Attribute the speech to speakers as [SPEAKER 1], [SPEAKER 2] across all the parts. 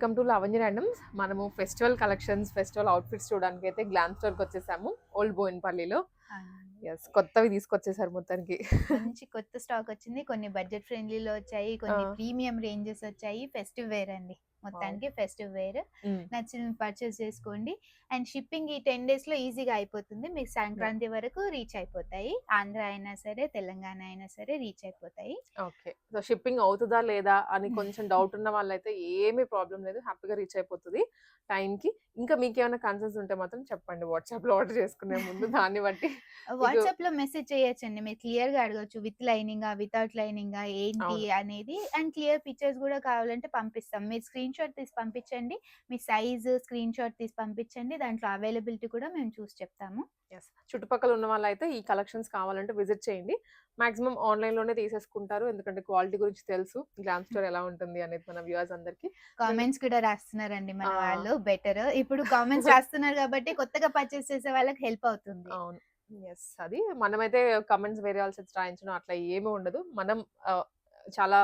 [SPEAKER 1] Welcome to Lavanya randoms. మనము festival collections, festival outfits చూడడానికి అయితే గ్లామ్ స్టోర్కి వచ్చేసాము, ఓల్డ్ బోయిన్పల్లిలో. ఎస్, కొత్తవి తీసుకొచ్చేసారు మొత్తానికి.
[SPEAKER 2] మంచి కొత్త స్టాక్ వచ్చింది. కొన్ని బడ్జెట్ ఫ్రెండ్లీలో వచ్చాయి, కొన్ని ప్రీమియం రేంజెస్ వచ్చాయి. ఫెస్టివ్ వేర్ అండి, మొత్తానికి ఫెస్టివ్ వేర్. నచ్చిన పర్చేస్ చేసుకోండి. అండ్ షిప్పింగ్ ఈ 10 days లో ఈజీగా అయిపోతుంది. మీకు సంక్రాంతి వరకు రీచ్ అయిపోతాయి. ఆంధ్ర అయినా సరే, తెలంగాణ అయినా సరే రీచ్ అయిపోతాయి.
[SPEAKER 1] ఓకే, సో షిప్పింగ్ అవుతుందా లేదా అని కొంచెం డౌట్ ఉన్న వాళ్ళైతే ఏమీ ప్రాబ్లం లేదు, హ్యాపీగా రీచ్ అయిపోతుంది టైంకి. ఇంకా మీకు ఏమైనా కన్సర్న్స్ ఉంటే మాత్రం చెప్పండి, వాట్సాప్లో ఆర్డర్ చేసుకునే ముందు. దాన్ని బట్టి
[SPEAKER 2] వాట్సాప్ లో మెసేజ్ చేయొచ్చండి, మీరు క్లియర్ గా అడగచ్చు. విత్ లైనింగ్, వితౌట్ లైనింగ్ ఏంటి
[SPEAKER 1] అవును.
[SPEAKER 2] అనేది. అండ్ క్లియర్ పిక్చర్స్ కూడా కావాలంటే పంపిస్తాం. మీరు స్క్రీన్ షాట్ తీసి పంపించండి, మీ సైజ్ స్క్రీన్ షాట్ తీసి పంపించండి. దాంట్లో అవైలబిలిటీ కూడా మేము చూసి చెప్తాము.
[SPEAKER 1] ఎస్, చుట్టుపక్కల ఉన్న వాళ్ళైతే ఈ కలెక్షన్స్ కావాలంటే విజిట్ చేయండి. మాక్సిమం ఆన్లైన్లోనే తీసేసుకుంటారు, ఎందుకంటే క్వాలిటీ గురించి తెలుసు, గ్లామ్ స్టోర్ ఎలా ఉంటుంది అనేది మన వ్యూవర్స్ అందరికి.
[SPEAKER 2] కామెంట్స్ కూడా రాస్తున్నారండి మన వాళ్ళు. బెటర్ ఇప్పుడు కామెంట్స్ రాస్తున్నారు కాబట్టి కొత్తగా పర్చేస్ చేసే వాళ్ళకి హెల్ప్ అవుతుంది.
[SPEAKER 1] అవును. ఎస్, అది మనమైతే కమెంట్స్ వేరే వాళ్ళ చేత రాయించడం అట్లా ఏమీ ఉండదు. మనం చాలా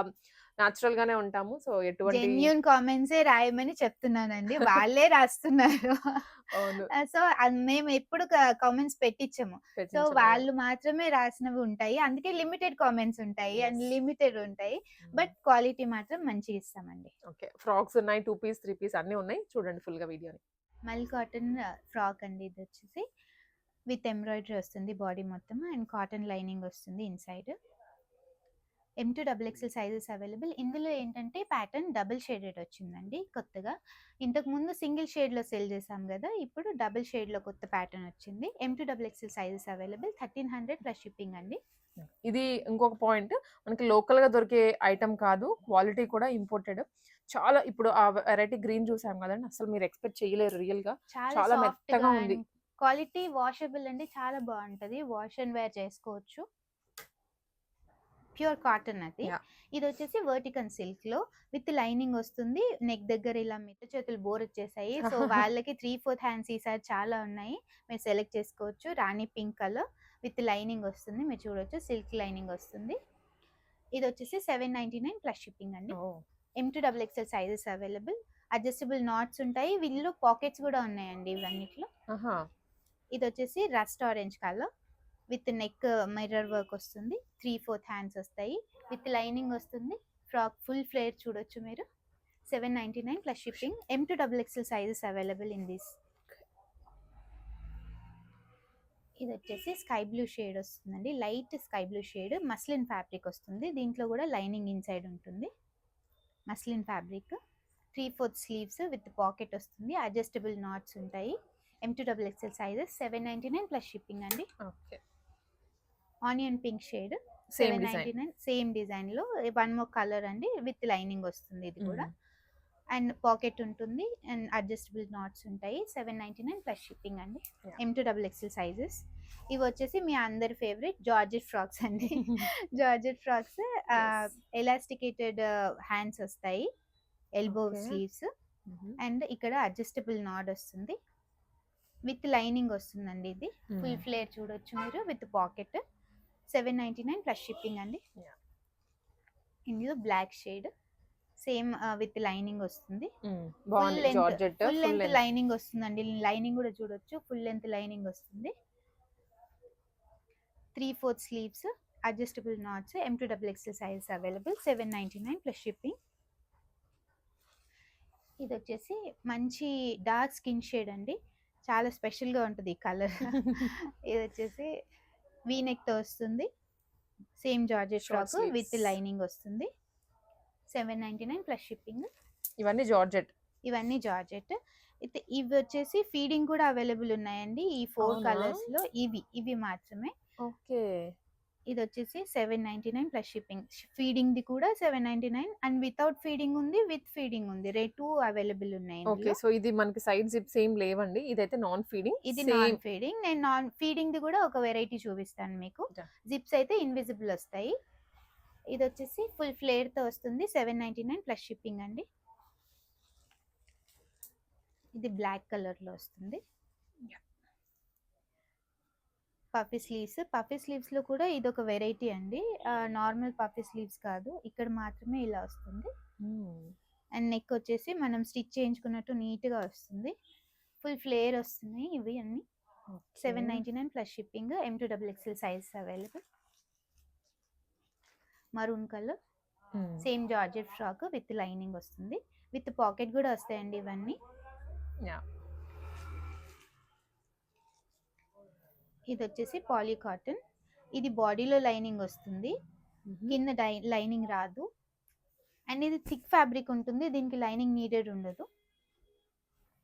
[SPEAKER 1] న్యాచురల్ గానే ఉంటాము. సో ఎటువంటి
[SPEAKER 2] జెన్యూన్ కామెంట్సే రాయమని చెప్తున్నానండి, వాళ్ళే రాస్తున్నారు.
[SPEAKER 1] అవును.
[SPEAKER 2] సో మేము ఎప్పుడు కామెంట్స్ పెట్టించము. సో వాళ్ళు మాత్రమే రాసినవి ఉంటాయి. అందుకే లిమిటెడ్ కామెంట్స్ ఉంటాయి అండ్ లిమిటెడ్ ఉంటాయి. బట్ క్వాలిటీ మాత్రం మంచిగా ఇస్తామండి.
[SPEAKER 1] ఓకే, ఫ్రాక్స్ ఉన్నాయి, 2 పీస్ 3 పీస్ అన్నీ ఉన్నాయి. చూడండి ఫుల్ గా వీడియోని.
[SPEAKER 2] మల్ కాటన్ ఫ్రాక్ అండి, ఇది వచ్చేసి విత్ ఎంబ్రాయిడరీ వస్తుంది బాడీ మొత్తం, అండ్ కాటన్ లైనింగ్ వస్తుంది ఇన్సైడ్. M2XXL sizes available. ఇందులో ఏంటంటే ప్యాటర్న్ డబుల్ షేడెడ్ వచ్చిందండి కొత్తగా. ఇంతకు ముందు సింగిల్ షేడ్లో సెల్ చేసాం కదా, ఇప్పుడు డబుల్ షేడ్లో కొత్త ప్యాటర్న్ వచ్చింది. M2XXL sizes available. 1300 plus shipping అండి.
[SPEAKER 1] ఇది ఇంకొక పాయింట్, మనకి లోకల్ గా దొరికే ఐటమ్ కాదు, క్వాలిటీ కూడా ఇంపోర్టెడ్. చాలా ఇప్పుడు ఆ వెరైటీ గ్రీన్ చూసాం కదండి, అసలు మీరు ఎక్స్పెక్ట్ చేయలేరు, రియల్ గా చాలా మెత్తగా ఉంది.
[SPEAKER 2] క్వాలిటీ వాషబుల్ అండి, చాలా బాగుంటది. వాష్ అండ్ వేర్ చేసుకోవచ్చు. ప్యూర్ కాటన్ అది. ఇది వచ్చేసి వర్టికల్ సిల్క్ లో విత్ లైనింగ్ వస్తుంది. నెక్ దగ్గర ఇలా మిట్ట చేతులు బోర్ వచ్చేసాయి. సో వాళ్ళకి 3/4 హ్యాండ్స్ ఈసారి చాలా ఉన్నాయి, మీరు సెలెక్ట్ చేసుకోవచ్చు. రాణి పింక్ కలర్ విత్ లైనింగ్ వస్తుంది, మీరు చూడొచ్చు. సిల్క్ లైనింగ్ వస్తుంది. ఇది వచ్చేసి 799 ప్లస్ షిప్పింగ్ అండి. M2XXL sizes available. Adjustable NATS ఉంటాయి, వీళ్ళు పాకెట్స్ కూడా ఉన్నాయండి ఇవన్నిట్లో. ఇది వచ్చేసి rust orange colour with neck mirror work వస్తుంది. 3/4 హ్యాండ్స్ వస్తాయి, విత్ లైనింగ్ వస్తుంది. ఫ్రాక్ ఫుల్ ఫ్లేర్ చూడొచ్చు మీరు. 799 plus shipping. M2XXL sizes available in this. ఇది వచ్చేసి స్కై బ్లూ షేడ్ వస్తుందండి, light sky blue shade. Muslin fabric వస్తుంది, దీంట్లో కూడా లైనింగ్ ఇన్సైడ్ ఉంటుంది. Muslin fabric, 3/4 sleeves with pocket వస్తుంది. అడ్జస్టబుల్ నాట్స్ ఉంటాయి. M2XXL sizes. 799 ప్లస్ షిప్పింగ్ అండి.
[SPEAKER 1] Okay,
[SPEAKER 2] onion pink shade. 799 same design లో 1 more కలర్ అండి, విత్ లైనింగ్ వస్తుంది ఇది కూడా. అండ్ పాకెట్ ఉంటుంది అండ్ అడ్జస్టబుల్ నాట్స్ ఉంటాయి. 799 ప్లస్ షిప్పింగ్ అండి. M2XXL sizes. ఇవి వచ్చేసి మీ అందరి ఫేవరెట్ జార్జెట్ ఫ్రాక్స్ అండి. జార్జెట్ ఫ్రాక్స్ ఎలాస్టికేటెడ్ హ్యాండ్స్ వస్తాయి, ఎల్బో స్లీవ్స్, అండ్ ఇక్కడ అడ్జస్టబుల్ నాడ్ వస్తుంది, విత్ లైనింగ్ వస్తుందండి. ఇది ఫుల్ ఫ్లేర్ చూడొచ్చు మీరు, విత్ పాకెట్. 799 ప్లస్ షిప్పింగ్ అండి. ఇందులో black shade, same with lining వస్తుంది. ఫుల్ లెంత్ లైనింగ్ వస్తుందండి, లైనింగ్ కూడా చూడొచ్చు. ఫుల్ లెంత్ లైనింగ్ వస్తుంది. 3/4 sleeves, adjustable knots. M2XXL size available. 799 plus shipping. ఇది వచ్చేసి మంచి డార్క్ స్కిన్ షేడ్ అండి, చాలా స్పెషల్గా ఉంటుంది ఈ కలర్. ఇది వచ్చేసి వీనెక్ తో వస్తుంది, same georgette frock with lining వస్తుంది. 799 ప్లస్ షిప్పింగ్.
[SPEAKER 1] ఇవన్నీ జార్జెట్.
[SPEAKER 2] ఇవి వచ్చేసి ఫీడింగ్ కూడా అవైలబుల్ ఉన్నాయండి ఈ 4 కలర్స్ లో. ఇవి మాత్రమే.
[SPEAKER 1] ఓకే,
[SPEAKER 2] ఇది వచ్చేసి 799 ప్లస్ షిప్పింగ్. ఫీడింగ్ ది కూడా 799 అండ్ వితౌట్ ఫీడింగ్ ఉంది, విత్ ఫీడింగ్ ఉంది, 2 అవైలబుల్ ఉన్నాయి.
[SPEAKER 1] ఓకే, సో ఇది మనకి సైడ్ జిప్స్ ఏం లేవండి, ఇదైతే నాన్ ఫీడింగ్.
[SPEAKER 2] ఇది నాన్ ఫీడింగ్. నేను నాన్ ఫీడింగ్ ది కూడా ఒక వెరైటీ చూపిస్తాను మీకు. జిప్స్ అయితే ఇన్విజిబుల్ వస్తాయి. ఇది వచ్చేసి ఫుల్ ఫ్లేర్ తో వస్తుంది. 799 ప్లస్ షిప్పింగ్ అండి. ఇది బ్లాక్ కలర్ లో వస్తుంది. పఫీ స్లీవ్స్ లో కూడా ఇది ఒక వెరైటీ అండి. నార్మల్ పఫీ స్లీవ్స్ కాదు, ఇక్కడ మాత్రమే ఇలా వస్తుంది. అండ్ నెక్ వచ్చేసి మనం స్టిచ్ చేయించుకున్నట్టు నీట్గా వస్తుంది. ఫుల్ ఫ్లేర్ వస్తున్నాయి ఇవి అన్ని. 799 plus shipping. M2XXL size available. Maroon colour same georgette frock with lining వస్తుంది, విత్ పాకెట్ కూడా వస్తాయండి ఇవన్నీ. ఇది వచ్చేసి పాలీ కాటన్, ఇది బాడీలో లైనింగ్ వస్తుంది, కింద లైనింగ్ రాదు. అండ్ ఇది థిక్ ఫ్యాబ్రిక్ ఉంటుంది, దీనికి లైనింగ్ నీడెడ్ ఉండదు,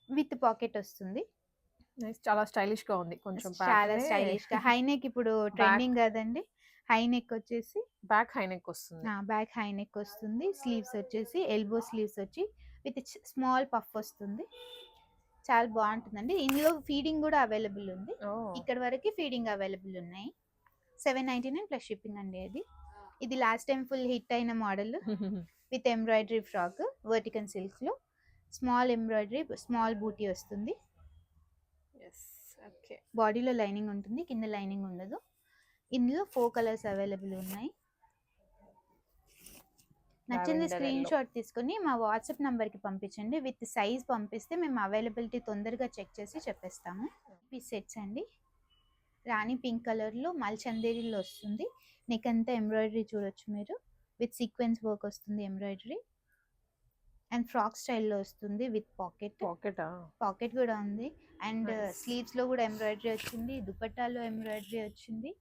[SPEAKER 2] విత్ పాకెట్ వస్తుంది.
[SPEAKER 1] చాలా స్టైలిష్ గా ఉంది, కొంచెం
[SPEAKER 2] చాలా స్టైలిష్ గా. హై నెక్ ఇప్పుడు ట్రెండింగ్ కదండి. హై నెక్ వచ్చేసి
[SPEAKER 1] బ్యాక్ హై నెక్ వస్తుంది,
[SPEAKER 2] బ్యాక్ హై నెక్ వస్తుంది. స్లీవ్స్ వచ్చేసి ఎల్బో స్లీవ్స్ వచ్చి విత్ స్మాల్ పఫ్ వస్తుంది. చాలా బాగుంటుందండి. ఇందులో ఫీడింగ్ కూడా అవైలబుల్ ఉంది, ఇక్కడ వరకు ఫీడింగ్ అవైలబుల్ ఉన్నాయి. 799 ప్లస్ షిప్పింగ్ అండి. ఇది లాస్ట్ టైం ఫుల్ హిట్ అయిన model with embroidery frock vertical silk లో. స్మాల్ ఎంబ్రాయిడరీ, స్మాల్ బూటీ వస్తుంది. బాడీలో లైనింగ్ ఉంటుంది, కింద లైనింగ్ ఉండదు. ఇందులో 4 కలర్స్ అవైలబుల్ ఉన్నాయి. నచ్చింది స్క్రీన్ షాట్ తీసుకొని మా వాట్సాప్ నంబర్కి పంపించండి. విత్ సైజ్ పంపిస్తే మేము అవైలబిలిటీ తొందరగా చెక్ చేసి చెప్పేస్తాము. పీస్ సెట్స్ అండి. రాణి పింక్ కలర్లో మల్చందేరిలో వస్తుంది. నెక్ అంతా ఎంబ్రాయిడరీ చూడొచ్చు మీరు, విత్ సీక్వెన్స్ వర్క్ వస్తుంది ఎంబ్రాయిడరీ. అండ్ ఫ్రాక్ స్టైల్లో వస్తుంది విత్ పాకెట్ కూడా ఉంది. అండ్ స్లీవ్స్లో కూడా ఎంబ్రాయిడరీ వచ్చింది, దుపట్టాలో ఎంబ్రాయిడరీ వచ్చింది.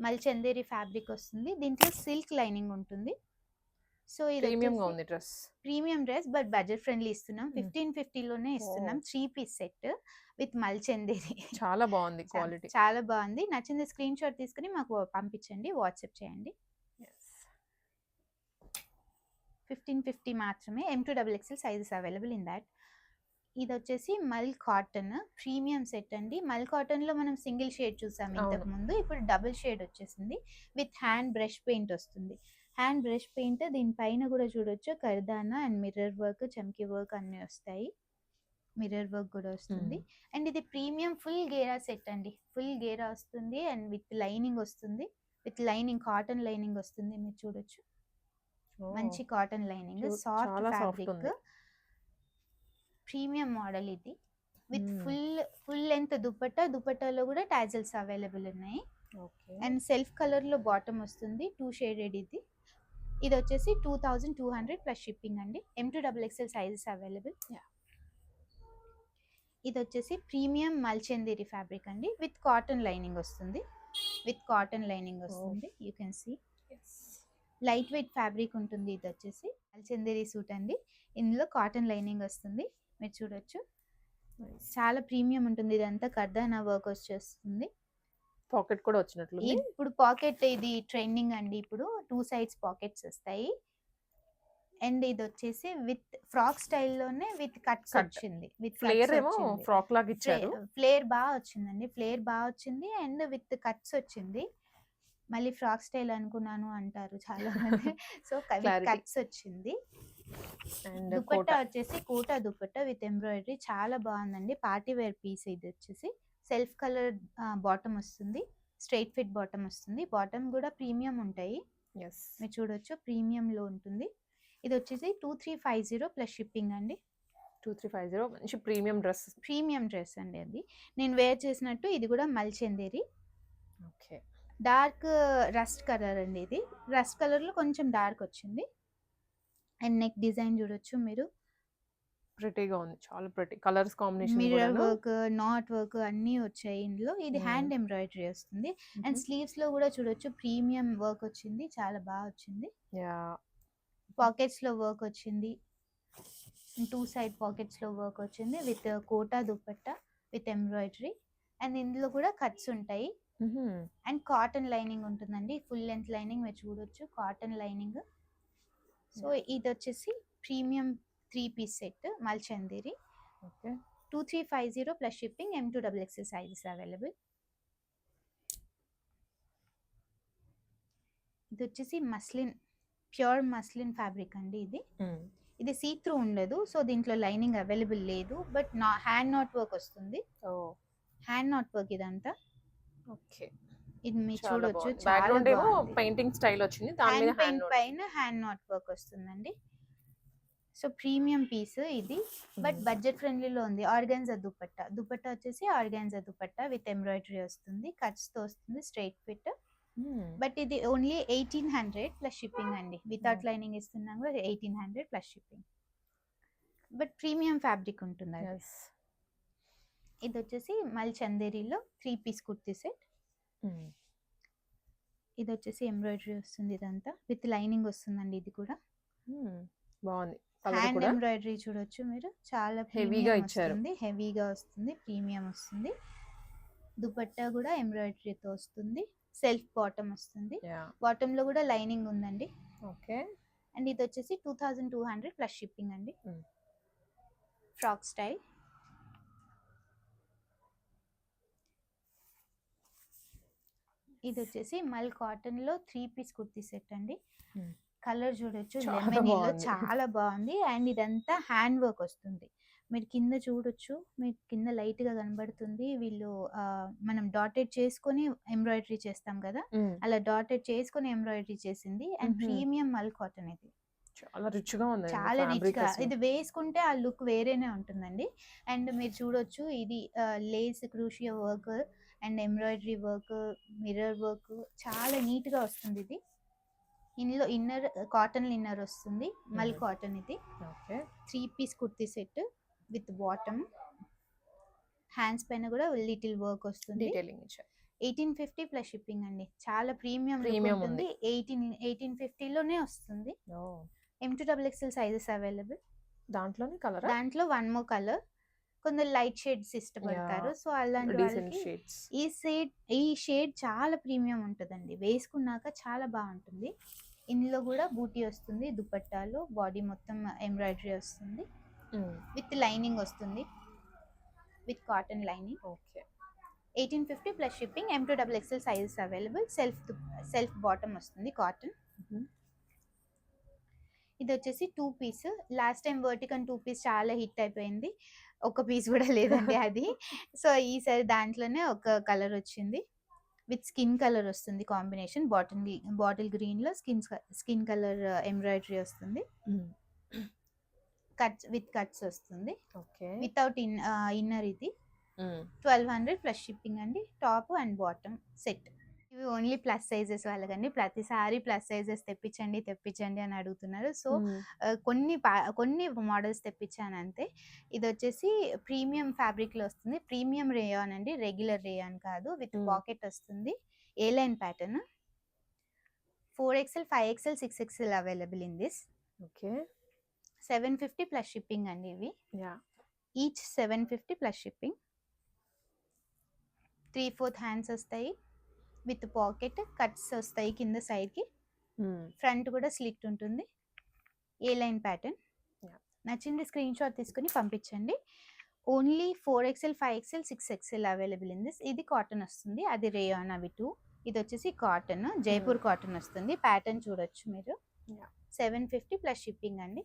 [SPEAKER 2] మల్చందేరి ఫ్యాబ్రిక్ వస్తుంది, దీంట్లో సిల్క్ లైనింగ్ ఉంటుంది. సో ఇది premium dress but budget friendly ఇస్తున్నాం. 1550లోనే ఇస్తున్నాం. 3 పీస్ సెట్ విత్ మల్చందేరి.
[SPEAKER 1] చాలా బాగుంది, క్వాలిటీ
[SPEAKER 2] చాలా బాగుంది. నచ్చింది స్క్రీన్ షాట్ తీసుకుని మాకు పంపించండి, వాట్సాప్ చేయండి. 1550 మాత్రమే. M2XXL sizes available in that. ఇది వచ్చేసి మల్ కాటన్ ప్రీమియం సెట్ అండి. మల్ కాటన్ లో మనం సింగిల్ షేడ్ చూసాం ఇంతకు ముందు, ఇప్పుడు డబుల్ షేడ్ వచ్చేసింది. విత్ హ్యాండ్ బ్రష్ పెయింట్ వస్తుంది. హ్యాండ్ బ్రష్ పెయింట్ దీనిపైన కూడా చూడొచ్చు. కర్దానా అండ్ మిర్రర్ వర్క్, చమ్కీ వర్క్ అన్ని వస్తాయి. మిర్రర్ వర్క్ కూడా వస్తుంది. అండ్ ఇది ప్రీమియం ఫుల్ గేరా సెట్ అండి. ఫుల్ గేరా వస్తుంది అండ్ విత్ లైనింగ్ వస్తుంది. విత్ లైనింగ్ కాటన్ లైనింగ్ వస్తుంది, మీరు చూడొచ్చు. మంచి cotton lining, soft fabric, premium model ఇది. విత్ ఫుల్ లెంత్ దుపట్టాలో కూడా టాజల్స్ అవైలబుల్ ఉన్నాయి. అండ్ సెల్ఫ్ కలర్ లో బాటమ్ వస్తుంది, 2 షేడెడ్. ఇది వచ్చేసి 2200 ప్లస్ షిప్పింగ్ అండి. M2XXL sizes available. ఇది వచ్చేసి ప్రీమియం మల్చందేరి ఫ్యాబ్రిక్ అండి, విత్ కాటన్ లైనింగ్ వస్తుంది. You can see light weight fabric ఉంటుంది. ఇది వచ్చేసి మల్చందేరి సూట్ అండి. ఇందులో కాటన్ లైనింగ్ వస్తుంది, మీరు చూడొచ్చు. చాలా ప్రీమియం ఉంటుంది. ఇదంతా కర్దానా వర్క్ వచ్చేస్తుంది.
[SPEAKER 1] పాకెట్ కూడా వచ్చినట్లు.
[SPEAKER 2] ఇప్పుడు పాకెట్ ఇది ట్రెండింగ్ అండి. ఇప్పుడు 2 సైడ్స్ పాకెట్స్ వస్తాయి. అండ్ ఇది వచ్చేసి విత్ ఫ్రాక్ స్టైల్లోనే విత్ కట్స్ వచ్చింది. విత్
[SPEAKER 1] ఫ్లేర్ ఏమో ఫ్రాక్ లాగా ఇచ్చారు.
[SPEAKER 2] ఫ్లేర్ బాగా వచ్చిందండి, అండ్ విత్ కట్స్ వచ్చింది. మళ్ళీ ఫ్రాక్ స్టైల్ అనుకున్నాను అంటారు చాలా మంది. సో కట్స్ వచ్చింది. దుపట్టా వచ్చేసి కోటా దుపట్టా విత్ ఎంబ్రాయిడరీ, చాలా బాగుందండి. Party wear piece. ఇది వచ్చేసి సెల్ఫ్ కలర్ బాటమ్ వస్తుంది, స్ట్రైట్ ఫిట్ బాటమ్ వస్తుంది. బాటమ్ కూడా ప్రీమియం ఉంటాయి, మీరు చూడొచ్చు. ప్రీమియం లో ఉంటుంది. ఇది వచ్చేసి 2350 ప్లస్ షిప్పింగ్ అండి.
[SPEAKER 1] 2350 మంచి ప్రీమియం డ్రెస్
[SPEAKER 2] అండి. అది నేను వేర్ చేసినట్టు. ఇది కూడా మల్చందేరి. డార్క్ రస్ట్ కలర్ అండి. ఇది రస్ట్ కలర్ లో కొంచెం డార్క్ వచ్చింది. అండ్ నెక్ డిజైన్ చూడొచ్చు మీరు,
[SPEAKER 1] ప్రిటీగా ఉంది, చాలా pretty. Colours combination,
[SPEAKER 2] mirror work, not work అన్నీ వచ్చాయి ఇందులో. ఇది హ్యాండ్ ఎంబ్రాయిడరీ వస్తుంది. అండ్ స్లీవ్స్ లో కూడా చూడొచ్చు ప్రీమియం వర్క్ వచ్చింది, చాలా బాగా వచ్చింది. పాకెట్స్ లో వర్క్ వచ్చింది, 2 సైడ్ పాకెట్స్ లో వర్క్ వచ్చింది. With Kota dupatta with embroidery. And ఇందులో కూడా కట్స్ ఉంటాయి. అండ్ కాటన్ లైనింగ్ ఉంటుందండి, ఫుల్ లెంత్ లైనింగ్ మీరు చూడొచ్చు, కాటన్ లైనింగ్. సో ఇది వచ్చేసి ప్రీమియం 3 పీస్ సెట్ మల్చందేరి. 2350 plus shipping. M2XXL sizes available. ఇది వచ్చేసి మస్లిన్, ప్యూర్ మస్లిన్ ఫ్యాబ్రిక్ అండి. ఇది సీ త్రూ ఉండదు, సో దీంట్లో లైనింగ్ అవైలబుల్ లేదు. బట్ హ్యాండ్ నాట్ వర్క్ వస్తుంది. హ్యాండ్ నాట్ వర్క్ ఇదంతా. ఇది మీరు చూడొచ్చు,
[SPEAKER 1] బ్యాక్గ్రౌండ్ ఏమో పెయింటింగ్ స్టైల్ వచ్చింది, దాని మీద
[SPEAKER 2] పెయింట్ పైన హ్యాండ్ నాట్ వర్క్ వస్తుందండి. సో ప్రీమియం పీస్ ఇది, బట్ బడ్జెట్ ఫ్రెండ్లీలో ఉంది. ఆర్గాన్జా దుపట్టా, దుపట్టా వచ్చేసి ఆర్గాన్జా దుపట్టా విత్ ఎంబ్రాయిడరీ వస్తుంది, కట్స్ తో వస్తుంది, స్ట్రైట్ ఫిట్. బట్ ఇది ఓన్లీ 1800 ప్లస్ షిప్పింగ్ అండి. వితౌట్ లైనింగ్ ఇస్తున్నాం కూడా 1800 plus shipping. But premium fabric ఉంటుంది అది. ఇది వచ్చేసి మల్ చందేరిలో 3 పీస్ కుర్తీ సెట్. ఇది వచ్చేసి ఎంబ్రాయిడరీ వస్తుంది, ఇదంతా విత్ లైనింగ్ వస్తుందండి. ఇది కూడా
[SPEAKER 1] బాగుంది.
[SPEAKER 2] హ్యాండ్ ఎంబ్రాయిడరీ చూడొచ్చు మీరు, చాలా
[SPEAKER 1] హెవీగా ఇచ్చారు,
[SPEAKER 2] హెవీగా వస్తుంది, ప్రీమియం వస్తుంది. దుపట్టా కూడా ఎంబ్రాయిడరీతో వస్తుంది, సెల్ఫ్ బాటమ్ వస్తుంది, బాటమ్ లో కూడా లైనింగ్ ఉందండి.
[SPEAKER 1] ఓకే.
[SPEAKER 2] అండ్ ఇది వచ్చేసి 2200 ప్లస్ షిప్పింగ్ అండి. Frock style. ఇది వచ్చేసి మల్ కాటన్ లో 3 పీస్ కుర్తీ సెట్ అండి. కలర్ చూడొచ్చు, లెమన్ ఎల్లో, చాలా బాగుంది. అండ్ ఇదంతా హ్యాండ్ వర్క్ వస్తుంది. మీరు కింద చూడొచ్చు, మీకు కింద లైట్ గా కనబడుతుంది. వీళ్ళు మనం డాటెడ్ చేసుకొని ఎంబ్రాయిడరీ చేస్తాం కదా, అలా డాటెడ్ చేసుకొని ఎంబ్రాయిడరీ చేసింది. అండ్ ప్రీమియం మల్ కాటన్ ఇది,
[SPEAKER 1] చాలా రిచ్ గా ఉంది,
[SPEAKER 2] చాలా రిచ్ గా. ఇది వేసుకుంటే ఆ లుక్ వేరేనే ఉంటుందండి. అండ్ మీరు చూడొచ్చు, ఇది lace crochet work and embroidery work, mirror work, చాలా నీట్ గా వస్తుంది. ఇది ఇందులో ఇన్నర్ కాటన్ ఇన్నర్ వస్తుంది, మల్ కాటన్ ఇది. 3 piece kurti set with bottom, hands పైన కూడా లిటిల్ వర్క్ వస్తుంది. 1850 ప్లస్ షిప్పింగ్ అండి. చాలా ప్రీమియం ఉంటుంది. 1850 లోనే వస్తుంది. M2XXL sizes available. దాంట్లో 1 మోర్ కలర్. కొందరు లైట్ షేడ్స్ ఇష్టపడతారు, సో అలాంటి వాళ్ళకి ఈ షేడ్ చాలా ప్రీమియం ఉంటుందండి. వేసుకున్నాక చాలా బాగుంటుంది. ఇందులో కూడా బూటీ వస్తుంది, దుపట్టాలో బాడీ మొత్తం ఎంబ్రాయిడరీ వస్తుంది, విత్ లైనింగ్ వస్తుంది, with cotton lining. 1850 plus shipping. M2XXL sizes available. Self bottom వస్తుంది, కాటన్. ఇది వచ్చేసి 2 పీస్. లాస్ట్ టైం వర్టికన్ 2 పీస్ చాలా హిట్ అయిపోయింది, ఒక పీస్ కూడా లేదండి అది. సో ఈసారి దాంట్లోనే ఒక కలర్ వచ్చింది, విత్ స్కిన్ కలర్ వస్తుంది కాంబినేషన్. బాటిల్ గ్రీన్ లో స్కిన్ కలర్ ఎంబ్రాయిడరీ వస్తుంది, కట్స్ వస్తుంది, వితౌట్ ఇన్నర్. ఇది 1200 ప్లస్ షిప్పింగ్ అండి. Top and bottom set. ఇవి ఓన్లీ ప్లస్ సైజెస్ వాళ్ళకండి. ప్రతిసారి ప్లస్ సైజెస్ తెప్పించండి అని అడుగుతున్నారు. సో కొన్ని మోడల్స్ తెప్పించాను అంతే. ఇది వచ్చేసి ప్రీమియం ఫ్యాబ్రిక్ లో వస్తుంది, ప్రీమియం రేయాన్ అండి, రెగ్యులర్ రేయాన్ కాదు. విత్ పాకెట్ వస్తుంది, A line pattern. 4XL, 5XL, 6XL available in this. 750 plus shipping అండి. ఇవి ఈచ్ 750 ప్లస్ షిప్పింగ్. 3/4 హ్యాండ్స్ వస్తాయి, విత్ పాకెట్, కట్స్ వస్తాయి కింద సైడ్ కి, ఫ్రంట్ కూడా స్లిట్ ఉంటుంది, ఏ లైన్ ప్యాటర్న్. నచ్చింది స్క్రీన్ షాట్ తీసుకుని పంపించండి. Only 4XL, 5XL, 6XL available in this. ఇది కాటన్ వస్తుంది, అది రేయాన్. అవి 2. ఇది వచ్చేసి కాటన్, జైపూర్ కాటన్ వస్తుంది. ప్యాటర్న్ చూడొచ్చు మీరు. 750 ప్లస్ షిప్పింగ్ అండి.